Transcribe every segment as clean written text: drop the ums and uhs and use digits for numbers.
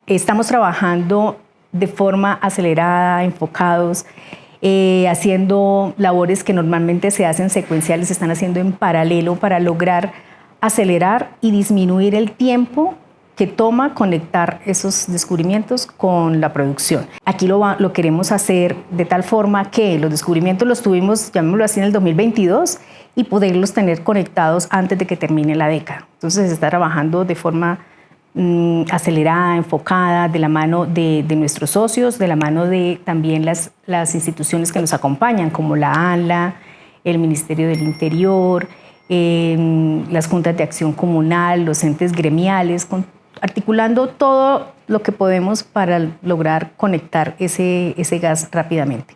Estamos trabajando de forma acelerada, enfocados, haciendo labores que normalmente se hacen secuenciales, se están haciendo en paralelo para lograr acelerar y disminuir el tiempo que toma conectar esos descubrimientos con la producción. Aquí lo queremos hacer de tal forma que los descubrimientos los tuvimos, llamémoslo así, en el 2022 y poderlos tener conectados antes de que termine la década. Entonces se está trabajando de forma acelerada, enfocada, de la mano de nuestros socios, de la mano de también las instituciones que nos acompañan, como la ANLA, el Ministerio del Interior, las juntas de acción comunal, los entes gremiales, articulando todo lo que podemos para lograr conectar ese gas rápidamente.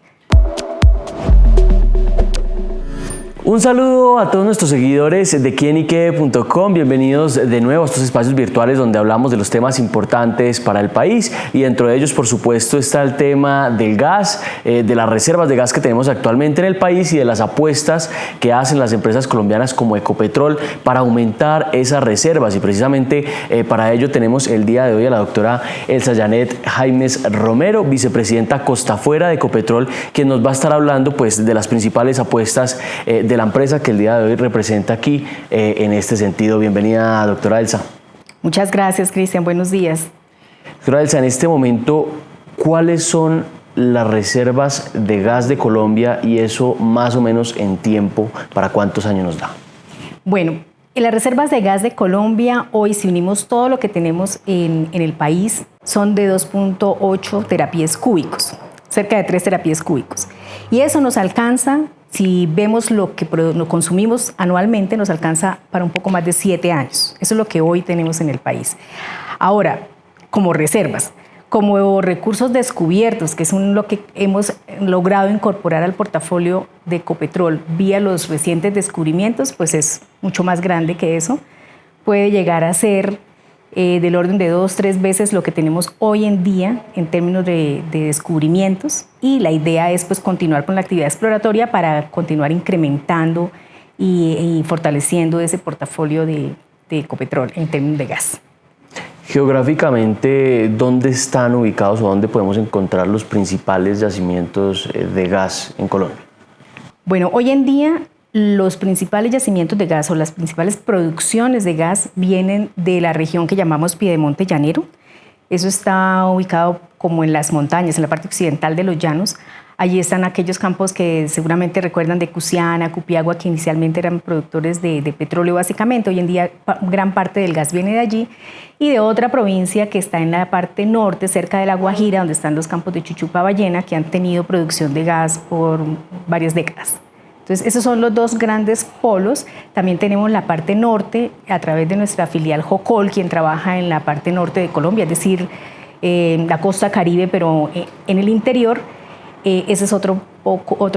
Un saludo a todos nuestros seguidores de quienique.com. Bienvenidos de nuevo a estos espacios virtuales donde hablamos de los temas importantes para el país, y dentro de ellos, por supuesto, está el tema del gas, de las reservas de gas que tenemos actualmente en el país y de las apuestas que hacen las empresas colombianas como Ecopetrol para aumentar esas reservas. Y precisamente para ello tenemos el día de hoy a la doctora Elsa Janet Jaimes Romero, vicepresidenta Costa Afuera de Ecopetrol, quien nos va a estar hablando pues de las principales apuestas de la empresa que el día de hoy representa aquí en este sentido. Bienvenida, doctora Elsa. Muchas gracias, Cristian. Buenos días. Doctora Elsa, en este momento, ¿cuáles son las reservas de gas de Colombia y eso más o menos en tiempo, para cuántos años nos da? Bueno, en las reservas de gas de Colombia, hoy si unimos todo lo que tenemos en el país, son de 2.8 terapias cúbicos, cerca de 3 terapias cúbicos. Y eso nos alcanza. Si vemos lo que consumimos anualmente, nos alcanza para un poco más de 7 años. Eso es lo que hoy tenemos en el país. Ahora, como reservas, como recursos descubiertos, que es lo que hemos logrado incorporar al portafolio de Ecopetrol vía los recientes descubrimientos, pues es mucho más grande que eso. Puede llegar a ser del orden de 2-3 veces lo que tenemos hoy en día en términos de descubrimientos, y la idea es pues continuar con la actividad exploratoria para continuar incrementando y fortaleciendo ese portafolio de Ecopetrol en términos de gas. Geográficamente, ¿dónde están ubicados o dónde podemos encontrar los principales yacimientos de gas en Colombia? Bueno, hoy en día los principales yacimientos de gas o las principales producciones de gas vienen de la región que llamamos Piedemonte Llanero. Eso está ubicado como en las montañas, en la parte occidental de los llanos. Allí están aquellos campos que seguramente recuerdan de Cusiana, Cupiagua, que inicialmente eran productores de petróleo básicamente. Hoy en día gran parte del gas viene de allí, y de otra provincia que está en la parte norte, cerca de La Guajira, donde están los campos de Chuchupa Ballena, que han tenido producción de gas por varias décadas. Entonces, esos son los dos grandes polos. También tenemos la parte norte, a través de nuestra filial Jocol, quien trabaja en la parte norte de Colombia, es decir, la costa Caribe, pero en el interior. Ese es otro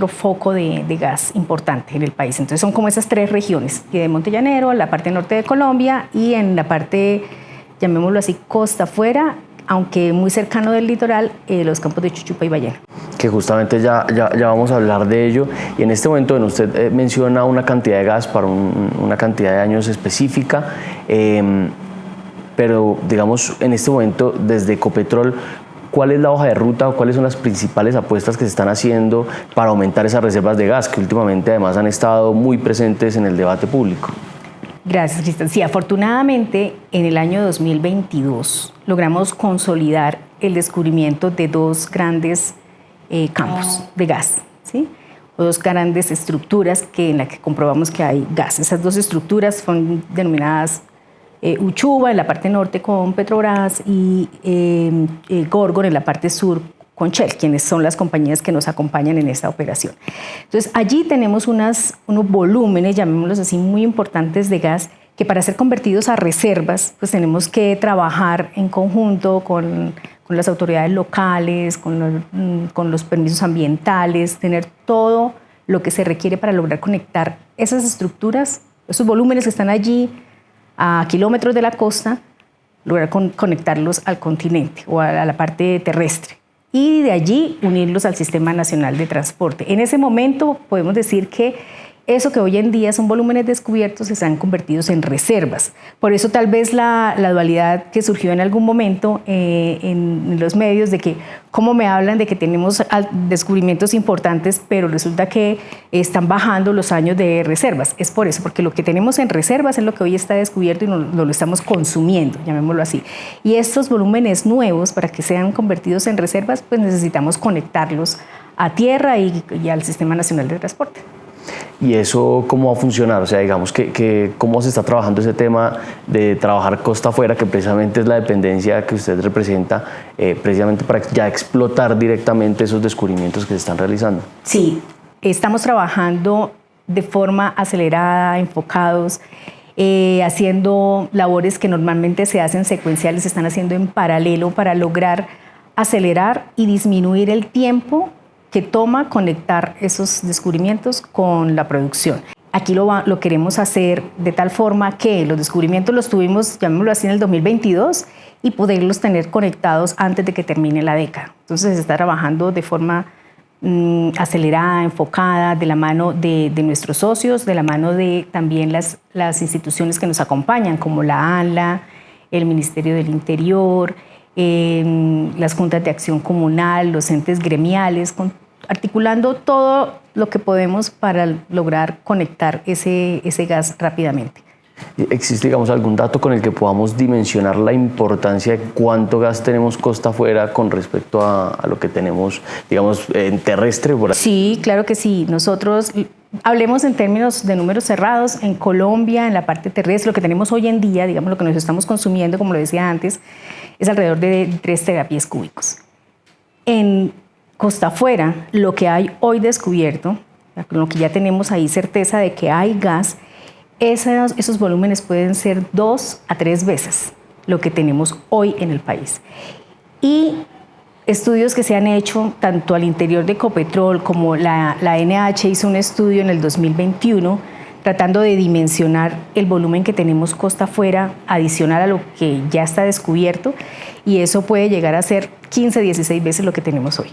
foco de gas importante en el país. Entonces, son como esas 3 regiones: Piedemonte Llanero, la parte norte de Colombia, y en la parte, llamémoslo así, costa afuera, aunque muy cercano del litoral, los campos de Chuchupa y Ballena. Que justamente ya vamos a hablar de ello. Y en este momento, bueno, usted menciona una cantidad de gas para una cantidad de años específica, pero digamos, en este momento, desde Ecopetrol, ¿cuál es la hoja de ruta o cuáles son las principales apuestas que se están haciendo para aumentar esas reservas de gas, que últimamente además han estado muy presentes en el debate público? Gracias, Cristian. Sí, afortunadamente en el año 2022 logramos consolidar el descubrimiento de 2 grandes campos de gas, ¿sí? 2 grandes estructuras en las que comprobamos que hay gas. Esas 2 estructuras son denominadas Uchuva en la parte norte con Petrobras y Gorgon en la parte sur con Shell, quienes son las compañías que nos acompañan en esta operación. Entonces, allí tenemos unos volúmenes, llamémoslos así, muy importantes de gas, que para ser convertidos a reservas, pues tenemos que trabajar en conjunto con las autoridades locales, con los permisos ambientales, tener todo lo que se requiere para lograr conectar esas estructuras, esos volúmenes que están allí a kilómetros de la costa, lograr conectarlos al continente o a la parte terrestre, y de allí unirlos al Sistema Nacional de Transporte. En ese momento podemos decir que eso que hoy en día son volúmenes descubiertos se han convertido en reservas. Por eso tal vez la dualidad que surgió en algún momento en los medios de que cómo me hablan de que tenemos descubrimientos importantes, pero resulta que están bajando los años de reservas. Es por eso, porque lo que tenemos en reservas es lo que hoy está descubierto y lo estamos consumiendo, llamémoslo así. Y estos volúmenes nuevos, para que sean convertidos en reservas, pues necesitamos conectarlos a tierra y al Sistema Nacional de Transporte. ¿Y eso cómo va a funcionar? O sea, digamos que cómo se está trabajando ese tema de trabajar costa afuera, que precisamente es la dependencia que usted representa, precisamente para ya explotar directamente esos descubrimientos que se están realizando. Sí, estamos trabajando de forma acelerada, enfocados, haciendo labores que normalmente se hacen secuenciales, se están haciendo en paralelo para lograr acelerar y disminuir el tiempo que toma conectar esos descubrimientos con la producción. Aquí lo queremos hacer de tal forma que los descubrimientos los tuvimos, llamémoslo así, en el 2022 y poderlos tener conectados antes de que termine la década. Entonces se está trabajando de forma acelerada, enfocada, de la mano de nuestros socios, de la mano de también las instituciones que nos acompañan, como la ANLA, el Ministerio del Interior, las juntas de acción comunal, los entes gremiales, articulando todo lo que podemos para lograr conectar ese gas rápidamente. ¿Existe, digamos, algún dato con el que podamos dimensionar la importancia de cuánto gas tenemos costa afuera con respecto a lo que tenemos, digamos, en terrestre? Por ahí? Sí, claro que sí. Nosotros, hablemos en términos de números cerrados, en Colombia, en la parte terrestre, lo que tenemos hoy en día, digamos, lo que nos estamos consumiendo, como lo decía antes, es alrededor de 3 terapiés cúbicos. En costa afuera, lo que hay hoy descubierto, lo que ya tenemos ahí certeza de que hay gas, esos volúmenes pueden ser 2 a 3 veces lo que tenemos hoy en el país. Y estudios que se han hecho tanto al interior de Ecopetrol como la NH hizo un estudio en el 2021 tratando de dimensionar el volumen que tenemos costa afuera adicional a lo que ya está descubierto, y eso puede llegar a ser 15, 16 veces lo que tenemos hoy.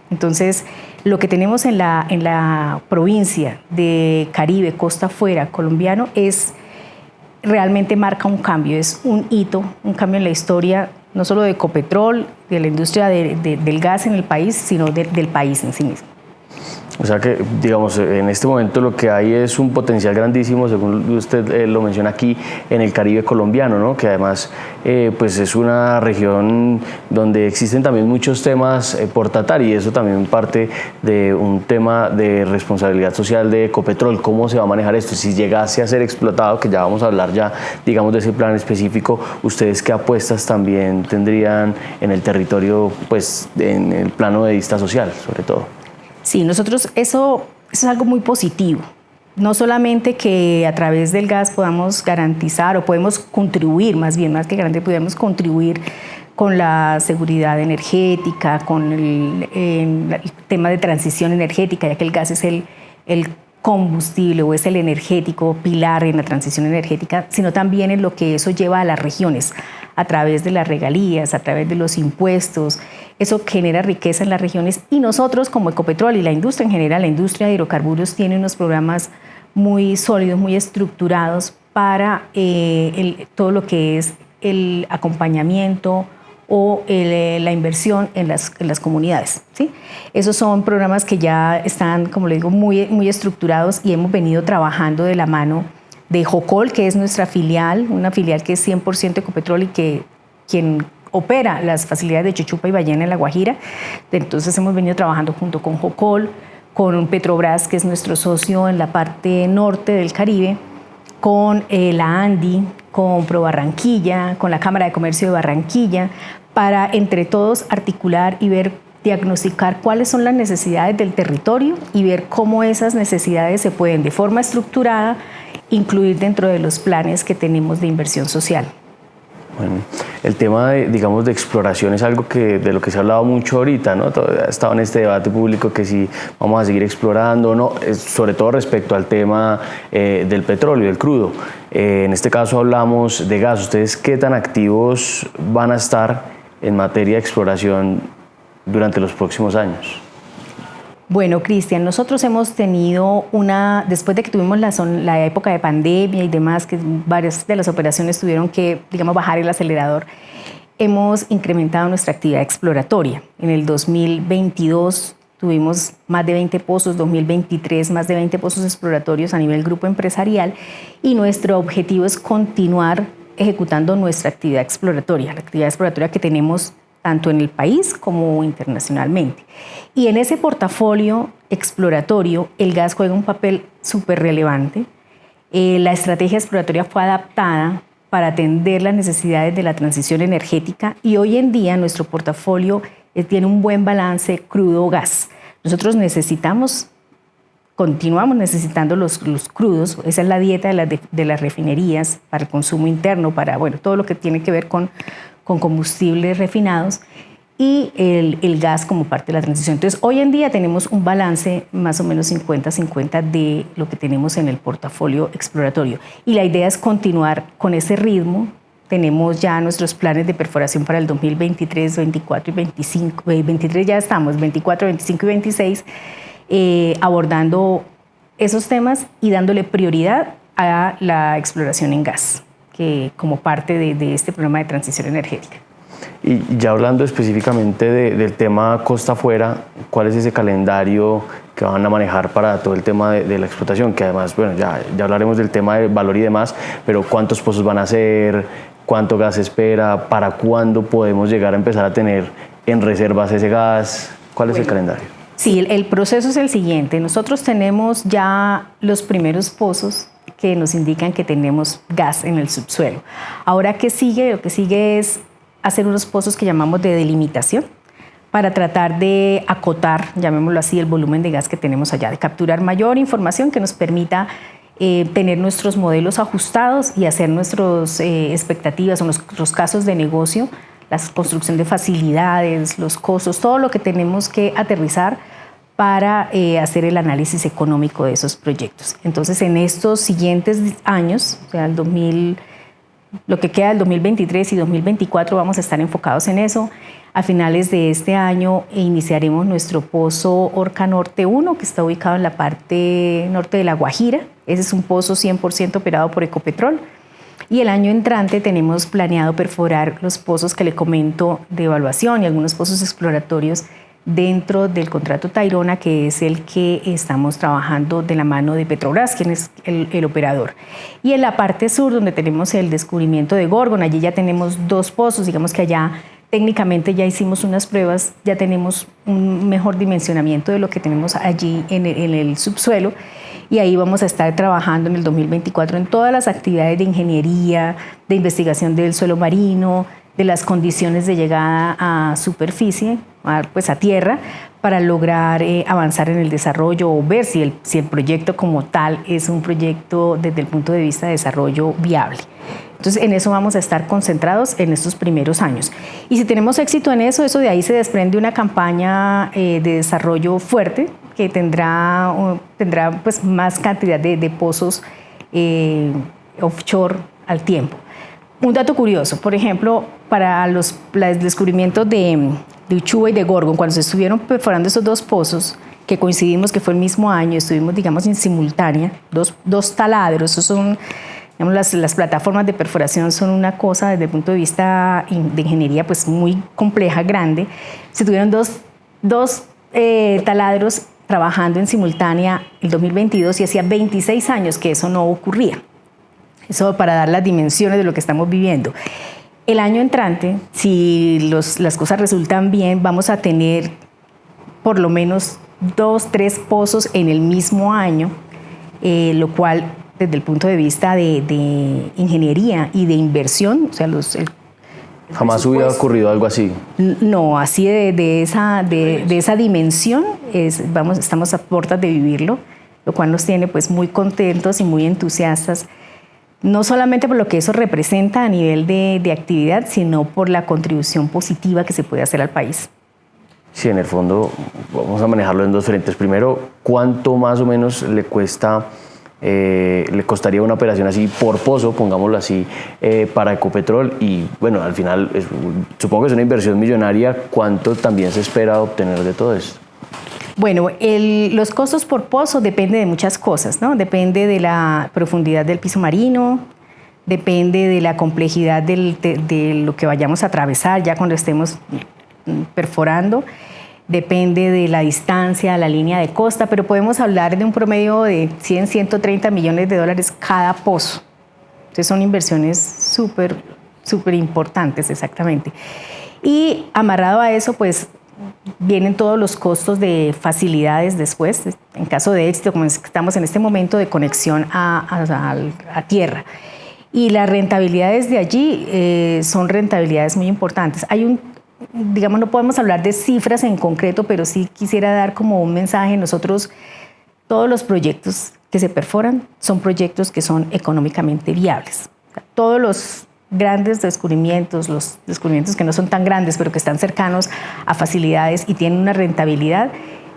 Entonces, lo que tenemos en la provincia de Caribe, costa afuera, colombiano, realmente marca un cambio, es un hito, un cambio en la historia, no solo de Ecopetrol, de la industria del gas en el país, sino del país en sí mismo. O sea que, digamos, en este momento lo que hay es un potencial grandísimo, según usted lo menciona aquí, en el Caribe colombiano, ¿no? Que además pues es una región donde existen también muchos temas por tratar, y eso también parte de un tema de responsabilidad social de Ecopetrol. ¿Cómo se va a manejar esto? Si llegase a ser explotado, que ya vamos a hablar ya, digamos, de ese plan específico, ¿ustedes qué apuestas también tendrían en el territorio, pues en el plano de vista social, sobre todo? Sí, nosotros eso es algo muy positivo. No solamente que a través del gas podamos garantizar o podemos contribuir, más que garantizar, podemos contribuir con la seguridad energética, con el tema de transición energética, ya que el gas es el combustible o es el energético pilar en la transición energética, sino también en lo que eso lleva a las regiones a través de las regalías, a través de los impuestos. Eso genera riqueza en las regiones, y nosotros como Ecopetrol y la industria en general, la industria de hidrocarburos tiene unos programas muy sólidos, muy estructurados para todo lo que es el acompañamiento o la inversión en las comunidades, ¿sí? Esos son programas que ya están, como le digo, muy estructurados, y hemos venido trabajando de la mano de Jocol, que es nuestra filial, una filial que es 100% Ecopetrol y quien opera las facilidades de Chuchupa y Ballena en La Guajira. Entonces hemos venido trabajando junto con Jocol, con Petrobras, que es nuestro socio en la parte norte del Caribe, con la ANDI, con ProBarranquilla, con la Cámara de Comercio de Barranquilla, para entre todos articular y diagnosticar cuáles son las necesidades del territorio y ver cómo esas necesidades se pueden de forma estructurada incluir dentro de los planes que tenemos de inversión social. Bueno, el tema de exploración es algo de lo que se ha hablado mucho ahorita, ¿no? Ha estado en este debate público que si vamos a seguir explorando o no, sobre todo respecto al tema del petróleo, del crudo. En este caso hablamos de gas. ¿Ustedes qué tan activos van a estar en materia de exploración durante los próximos años? Bueno, Cristian, nosotros hemos tenido después de que tuvimos la época de pandemia y demás, que varias de las operaciones tuvieron que, digamos, bajar el acelerador, hemos incrementado nuestra actividad exploratoria. En el 2022 tuvimos más de 20 pozos, 2023 más de 20 pozos exploratorios a nivel grupo empresarial, y nuestro objetivo es continuar ejecutando nuestra actividad exploratoria, la actividad exploratoria que tenemos tanto en el país como internacionalmente. Y en ese portafolio exploratorio, el gas juega un papel súper relevante. La estrategia exploratoria fue adaptada para atender las necesidades de la transición energética, y hoy en día nuestro portafolio tiene un buen balance crudo-gas. Nosotros continuamos necesitando los crudos. Esa es la dieta de las refinerías para el consumo interno, para todo lo que tiene que ver con combustibles refinados, y el gas como parte de la transición. Entonces, hoy en día tenemos un balance más o menos 50-50 de lo que tenemos en el portafolio exploratorio. Y la idea es continuar con ese ritmo. Tenemos ya nuestros planes de perforación para el 2023, 24 y 25. 23 ya estamos, 24, 25 y 26, abordando esos temas y dándole prioridad a la exploración en gas, que como parte de este programa de transición energética. Y ya hablando específicamente del tema costa afuera, ¿cuál es ese calendario que van a manejar para todo el tema de la explotación? Que además, ya hablaremos del tema de valor y demás, pero ¿cuántos pozos van a hacer? ¿Cuánto gas se espera? ¿Para cuándo podemos llegar a empezar a tener en reservas ese gas? ¿Cuál es el calendario? Sí, el proceso es el siguiente. Nosotros tenemos ya los primeros pozos que nos indican que tenemos gas en el subsuelo. Ahora, ¿qué sigue? Lo que sigue es hacer unos pozos que llamamos de delimitación para tratar de acotar, llamémoslo así, el volumen de gas que tenemos allá, de capturar mayor información que nos permita tener nuestros modelos ajustados y hacer nuestras expectativas o nuestros casos de negocio, la construcción de facilidades, los costos, todo lo que tenemos que aterrizar para hacer el análisis económico de esos proyectos. Entonces, en estos siguientes años, o sea, lo que queda del 2023 y 2024, vamos a estar enfocados en eso. A finales de este año iniciaremos nuestro pozo Orca Norte 1, que está ubicado en la parte norte de La Guajira. Ese es un pozo 100% operado por Ecopetrol. Y el año entrante tenemos planeado perforar los pozos que le comento de evaluación y algunos pozos exploratorios dentro del contrato Tayrona, que es el que estamos trabajando de la mano de Petrobras, quien es el operador. Y en la parte sur, donde tenemos el descubrimiento de Gorgon, allí ya tenemos 2 pozos, digamos que allá técnicamente ya hicimos unas pruebas, ya tenemos un mejor dimensionamiento de lo que tenemos allí en el subsuelo, y ahí vamos a estar trabajando en el 2024 en todas las actividades de ingeniería, de investigación del suelo marino, de las condiciones de llegada a superficie, a tierra, para lograr avanzar en el desarrollo o ver si el proyecto como tal es un proyecto desde el punto de vista de desarrollo viable. Entonces, en eso vamos a estar concentrados en estos primeros años. Y si tenemos éxito en eso de ahí se desprende una campaña de desarrollo fuerte que tendrá pues más cantidad de pozos offshore al tiempo. Un dato curioso, por ejemplo, para los descubrimientos de Uchuva y de Gorgon, cuando se estuvieron perforando esos 2 pozos, que coincidimos que fue el mismo año, estuvimos, digamos, en simultánea, dos taladros, esos son, digamos, las plataformas de perforación son una cosa desde el punto de vista de ingeniería pues muy compleja, grande. Se tuvieron dos taladros trabajando en simultánea el 2022 y hacía 26 años que eso no ocurría. Eso para dar las dimensiones de lo que estamos viviendo. El año entrante, si las cosas resultan bien, vamos a tener por lo menos 2-3 pozos en el mismo año, lo cual desde el punto de vista de ingeniería y de inversión, o sea, jamás hubiera ocurrido algo así. No, así de esa dimensión, estamos a puertas de vivirlo, lo cual nos tiene pues muy contentos y muy entusiastas, no solamente por lo que eso representa a nivel de actividad, sino por la contribución positiva que se puede hacer al país. Sí, en el fondo vamos a manejarlo en 2 frentes. Primero, ¿cuánto más o menos le costaría una operación así por pozo, pongámoslo así, para Ecopetrol? Y bueno, al final supongo que es una inversión millonaria. ¿Cuánto también se espera obtener de todo esto? Bueno, los costos por pozo depende de muchas cosas, ¿no? Depende de la profundidad del piso marino, depende de la complejidad de lo que vayamos a atravesar ya cuando estemos perforando, depende de la distancia, la línea de costa, pero podemos hablar de un promedio de 100, 130 millones de dólares cada pozo. Entonces son inversiones súper importantes, exactamente. Y amarrado a eso, pues vienen todos los costos de facilidades después, en caso de éxito, como estamos en este momento, de conexión a tierra. Y las rentabilidades de allí son rentabilidades muy importantes. Digamos, no podemos hablar de cifras en concreto, pero sí quisiera dar como un mensaje. Nosotros, todos los proyectos que se perforan son proyectos que son económicamente viables. Todos los grandes descubrimientos, los descubrimientos que no son tan grandes, pero que están cercanos a facilidades y tienen una rentabilidad,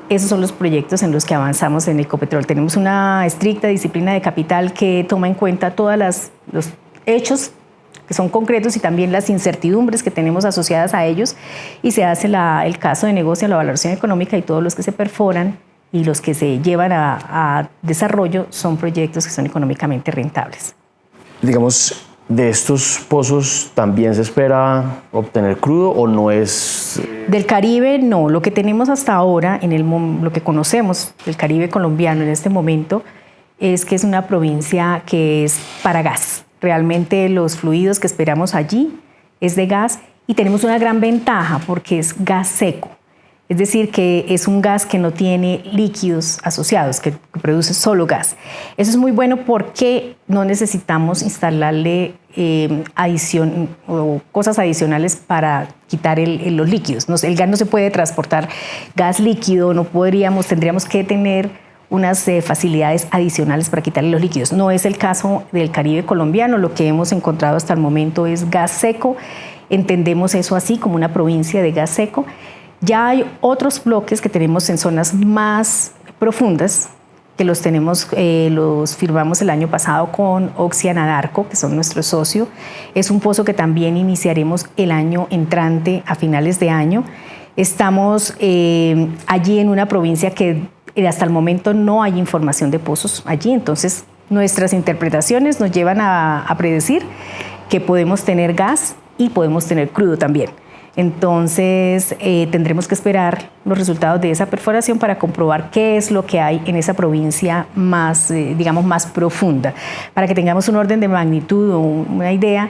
esos son los proyectos en los que avanzamos en Ecopetrol. Tenemos una estricta disciplina de capital que toma en cuenta todos los hechos que son concretos y también las incertidumbres que tenemos asociadas a ellos, y se hace el caso de negocio, la valoración económica, y todos los que se perforan y los que se llevan a desarrollo son proyectos que son económicamente rentables. Digamos, ¿de estos pozos también se espera obtener crudo o no es? Del Caribe no, lo que tenemos hasta ahora, lo que conocemos del Caribe colombiano en este momento, es que es una provincia que es para gas. Realmente los fluidos que esperamos allí es de gas, y tenemos una gran ventaja porque es gas seco. Es decir, que es un gas que no tiene líquidos asociados, que produce solo gas. Eso es muy bueno porque no necesitamos instalarle cosas adicionales para quitar los líquidos. El gas no se puede transportar gas líquido, tendríamos que tener unas facilidades adicionales para quitarle los líquidos. No es el caso del Caribe colombiano. Lo que hemos encontrado hasta el momento es gas seco. Entendemos eso así, como una provincia de gas seco. Ya hay otros bloques que tenemos en zonas más profundas, que los firmamos el año pasado con Oxy Anadarko, que son nuestro socio. Es un pozo que también iniciaremos el año entrante, a finales de año. Estamos allí en una provincia que hasta el momento no hay información de pozos allí, entonces nuestras interpretaciones nos llevan a predecir que podemos tener gas y podemos tener crudo también. Entonces tendremos que esperar los resultados de esa perforación para comprobar qué es lo que hay en esa provincia más, más profunda. Para que tengamos un orden de magnitud o una idea,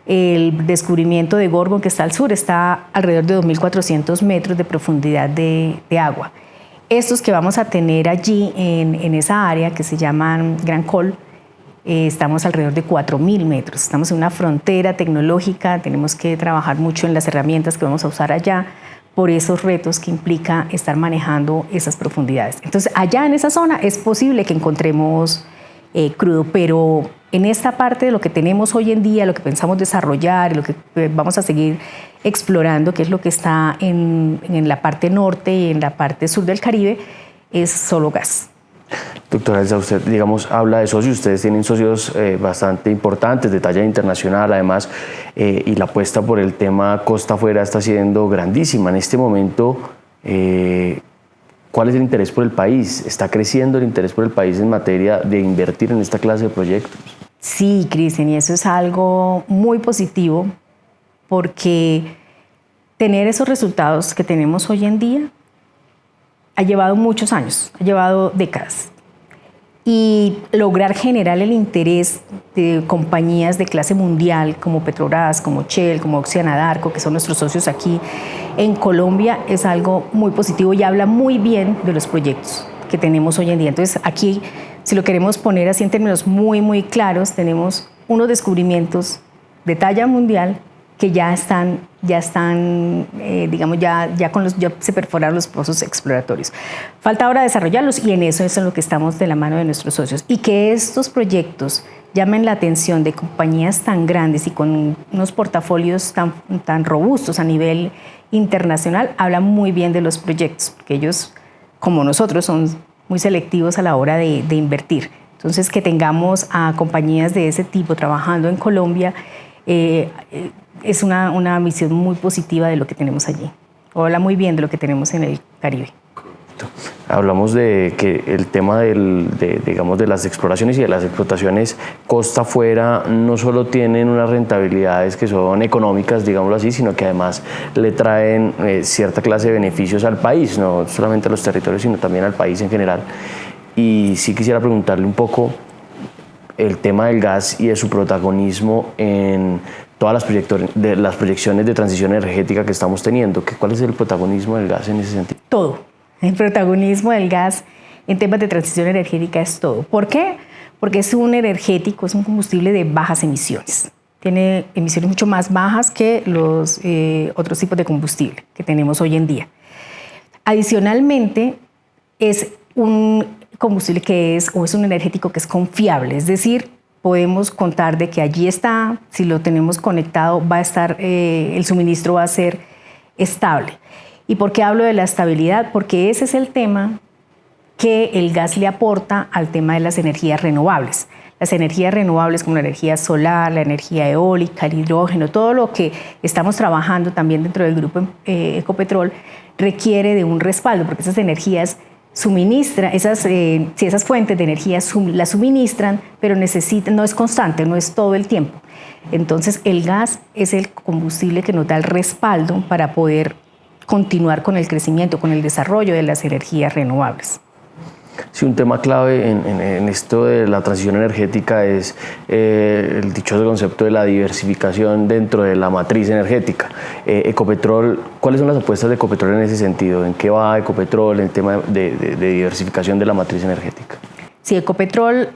el descubrimiento de Gorgon, que está al sur, está alrededor de 2.400 metros de profundidad de agua. Estos que vamos a tener allí en esa área, que se llaman Gran Col, estamos alrededor de 4.000 metros. Estamos en una frontera tecnológica, tenemos que trabajar mucho en las herramientas que vamos a usar allá por esos retos que implica estar manejando esas profundidades. Entonces, allá en esa zona es posible que encontremos crudo, pero en esta parte de lo que tenemos hoy en día, lo que pensamos desarrollar, lo que vamos a seguir explorando, que es lo que está en la parte norte y en la parte sur del Caribe, es solo gas. Doctora Elsa, usted, habla de socios, ustedes tienen socios bastante importantes, de talla internacional, además, y la apuesta por el tema costa afuera está siendo grandísima. En este momento, ¿cuál es el interés por el país? ¿Está creciendo el interés por el país en materia de invertir en esta clase de proyectos? Sí, Cristian, y eso es algo muy positivo, porque tener esos resultados que tenemos hoy en día ha llevado muchos años, ha llevado décadas. Y lograr generar el interés de compañías de clase mundial como Petrobras, como Shell, como Oxy Anadarko, que son nuestros socios aquí en Colombia, es algo muy positivo y habla muy bien de los proyectos que tenemos hoy en día. Entonces, aquí, si lo queremos poner así en términos muy, muy claros, tenemos unos descubrimientos de talla mundial que ya se perforaron los pozos exploratorios. Falta ahora desarrollarlos, y en eso es en lo que estamos de la mano de nuestros socios. Y que estos proyectos llamen la atención de compañías tan grandes y con unos portafolios tan robustos a nivel internacional, habla muy bien de los proyectos, que ellos, como nosotros, son muy selectivos a la hora de invertir. Entonces, que tengamos a compañías de ese tipo trabajando en Colombia, es una visión muy positiva de lo que tenemos allí. Habla muy bien de lo que tenemos en el Caribe. hablamos de que el tema digamos, de las exploraciones y de las explotaciones costa afuera no solo tienen unas rentabilidades que son económicas, digámoslo así, sino que además le traen cierta clase de beneficios al país, no solamente a los territorios, sino también al país en general. Y sí quisiera preguntarle un poco el tema del gas y de su protagonismo en todas las proyecciones de transición energética que estamos teniendo. ¿Cuál es el protagonismo del gas en ese sentido? Todo. El protagonismo del gas en temas de transición energética es todo. ¿Por qué? Porque es un energético, es un combustible de bajas emisiones. Tiene emisiones mucho más bajas que los otros tipos de combustible que tenemos hoy en día. Adicionalmente, es un combustible o es un energético que es confiable, es decir, podemos contar de que allí está, si lo tenemos conectado, va a estar, el suministro va a ser estable. ¿Y por qué hablo de la estabilidad? Porque ese es el tema que el gas le aporta al tema de las energías renovables. Las energías renovables como la energía solar, la energía eólica, el hidrógeno, todo lo que estamos trabajando también dentro del grupo Ecopetrol requiere de un respaldo, porque esas energías esas fuentes de energía las suministran, pero no es constante, no es todo el tiempo. Entonces el gas es el combustible que nos da el respaldo para poder continuar con el crecimiento, con el desarrollo de las energías renovables. Sí, un tema clave en esto de la transición energética es el dichoso concepto de la diversificación dentro de la matriz energética. Ecopetrol, ¿cuáles son las apuestas de Ecopetrol en ese sentido? ¿En qué va Ecopetrol en el tema de diversificación de la matriz energética? Sí, Ecopetrol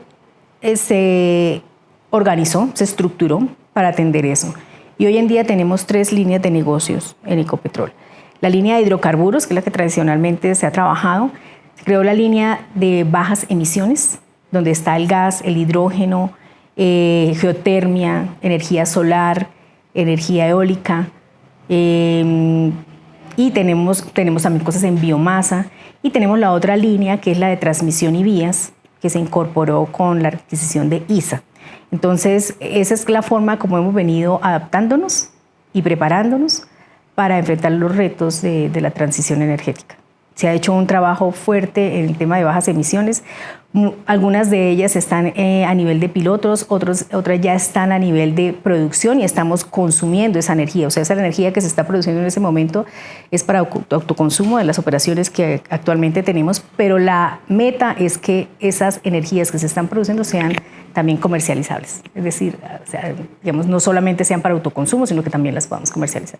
se organizó, se estructuró para atender eso. Y hoy en día tenemos 3 líneas de negocios en Ecopetrol. La línea de hidrocarburos, que es la que tradicionalmente se ha trabajado. Se creó la línea de bajas emisiones, donde está el gas, el hidrógeno, geotermia, energía solar, energía eólica, y tenemos también cosas en biomasa, y tenemos la otra línea que es la de transmisión y vías, que se incorporó con la adquisición de ISA. Entonces, esa es la forma como hemos venido adaptándonos y preparándonos para enfrentar los retos de la transición energética. Se ha hecho un trabajo fuerte en el tema de bajas emisiones. Algunas de ellas están a nivel de pilotos, otras ya están a nivel de producción y estamos consumiendo esa energía. O sea, esa energía que se está produciendo en ese momento es para autoconsumo de las operaciones que actualmente tenemos, pero la meta es que esas energías que se están produciendo sean también comercializables. Es decir, digamos, no solamente sean para autoconsumo, sino que también las podamos comercializar.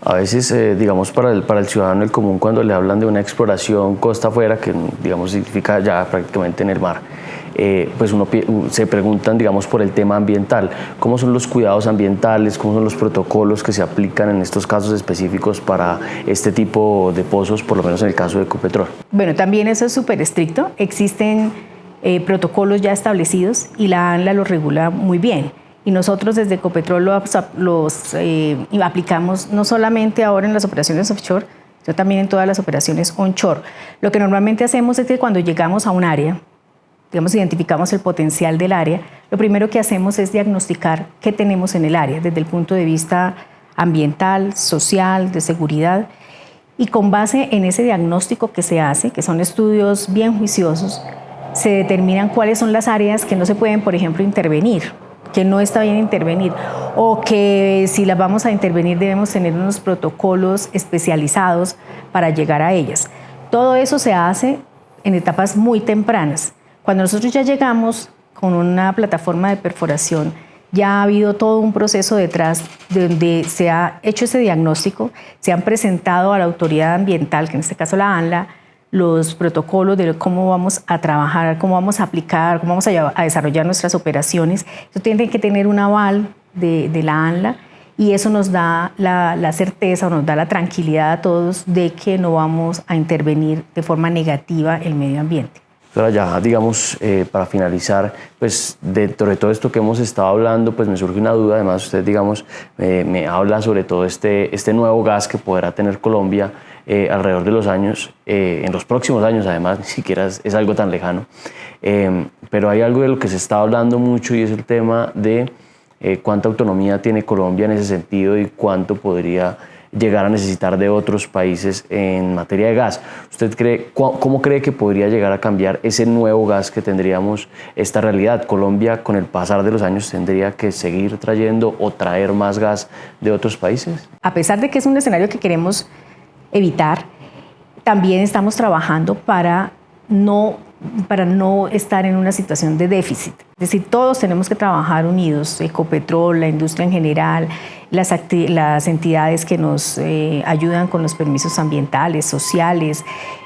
A veces, digamos, para el ciudadano el común, cuando le hablan de una exploración costa afuera, que digamos significa ya prácticamente en el mar, pues se preguntan, digamos, por el tema ambiental. ¿Cómo son los cuidados ambientales? ¿Cómo son los protocolos que se aplican en estos casos específicos para este tipo de pozos, por lo menos en el caso de Ecopetrol? Bueno, también eso es súper estricto. Existen protocolos ya establecidos y la ANLA los regula muy bien. Y nosotros desde Ecopetrol los aplicamos no solamente ahora en las operaciones offshore, sino también en todas las operaciones onshore. Lo que normalmente hacemos es que cuando llegamos a un área, digamos, identificamos el potencial del área, lo primero que hacemos es diagnosticar qué tenemos en el área desde el punto de vista ambiental, social, de seguridad. Y con base en ese diagnóstico que se hace, que son estudios bien juiciosos, se determinan cuáles son las áreas que no se pueden, por ejemplo, intervenir, que no está bien intervenir, o que si las vamos a intervenir debemos tener unos protocolos especializados para llegar a ellas. Todo eso se hace en etapas muy tempranas. Cuando nosotros ya llegamos con una plataforma de perforación, ya ha habido todo un proceso detrás donde se ha hecho ese diagnóstico, se han presentado a la autoridad ambiental, que en este caso la ANLA, los protocolos de cómo vamos a trabajar, cómo vamos a aplicar, cómo vamos a desarrollar nuestras operaciones. Eso tiene que tener un aval de la ANLA y eso nos da la certeza o nos da la tranquilidad a todos de que no vamos a intervenir de forma negativa el medio ambiente. Ahora ya, digamos, para finalizar, pues dentro de todo esto que hemos estado hablando, pues me surge una duda. Además, usted, digamos, me habla sobre todo este nuevo gas que podrá tener Colombia alrededor de los años, en los próximos años además, ni siquiera es algo tan lejano. Pero hay algo de lo que se está hablando mucho y es el tema de cuánta autonomía tiene Colombia en ese sentido y cuánto podría llegar a necesitar de otros países en materia de gas. ¿Usted cómo cree que podría llegar a cambiar ese nuevo gas que tendríamos, esta realidad? ¿Colombia con el pasar de los años tendría que seguir trayendo o traer más gas de otros países? A pesar de que es un escenario que queremos evitar, también estamos trabajando para no estar en una situación de déficit. Es decir, todos tenemos que trabajar unidos, Ecopetrol, la industria en general, las entidades que nos ayudan con los permisos ambientales, sociales,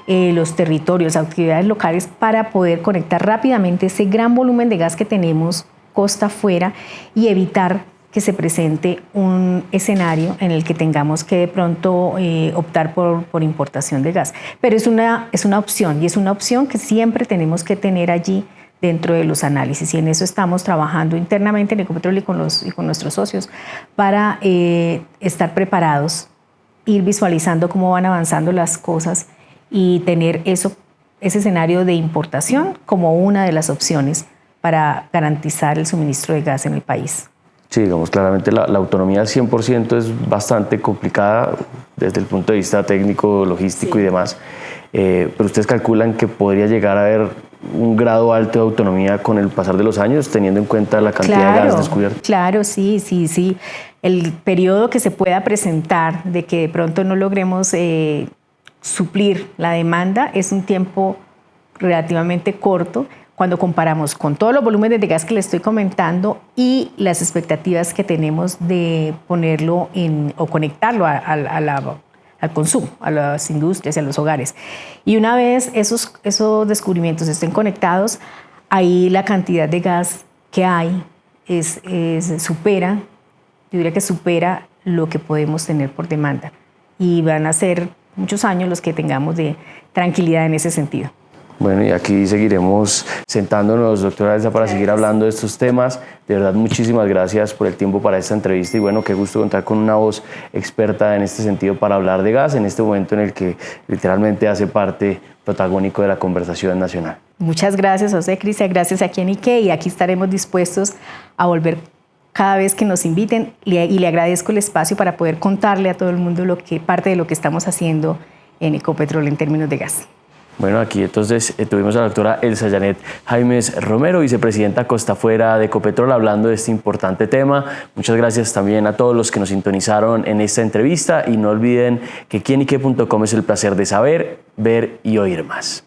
los territorios, actividades locales, para poder conectar rápidamente ese gran volumen de gas que tenemos costa afuera y evitar que se presente un escenario en el que tengamos que de pronto optar por importación de gas. Pero es una opción, y es una opción que siempre tenemos que tener allí dentro de los análisis, y en eso estamos trabajando internamente en Ecopetrol y con nuestros socios para estar preparados, ir visualizando cómo van avanzando las cosas y tener ese escenario de importación como una de las opciones para garantizar el suministro de gas en el país. Sí, digamos, claramente la autonomía al 100% es bastante complicada desde el punto de vista técnico, logístico, sí, y demás, pero ustedes calculan que podría llegar a haber un grado alto de autonomía con el pasar de los años, teniendo en cuenta la cantidad de gas descubierto. Claro, sí. El periodo que se pueda presentar de que de pronto no logremos suplir la demanda es un tiempo relativamente corto, cuando comparamos con todos los volúmenes de gas que le estoy comentando y las expectativas que tenemos de ponerlo o conectarlo al consumo, a las industrias y a los hogares. Y una vez esos descubrimientos estén conectados, ahí la cantidad de gas que hay supera, yo diría que supera lo que podemos tener por demanda. Y van a ser muchos años los que tengamos de tranquilidad en ese sentido. Bueno, y aquí seguiremos sentándonos, doctora Elsa, para seguir hablando de estos temas. De verdad, muchísimas gracias por el tiempo para esta entrevista y bueno, qué gusto contar con una voz experta en este sentido para hablar de gas en este momento en el que literalmente hace parte protagónico de la conversación nacional. Muchas gracias, José Cristian, gracias aquí en IKE, y aquí estaremos dispuestos a volver cada vez que nos inviten, y le agradezco el espacio para poder contarle a todo el mundo parte de lo que estamos haciendo en Ecopetrol en términos de gas. Bueno, aquí entonces tuvimos a la doctora Elsa Janet Jaimes Romero, vicepresidenta Costa Afuera de Ecopetrol, hablando de este importante tema. Muchas gracias también a todos los que nos sintonizaron en esta entrevista y no olviden que quienique.com es el placer de saber, ver y oír más.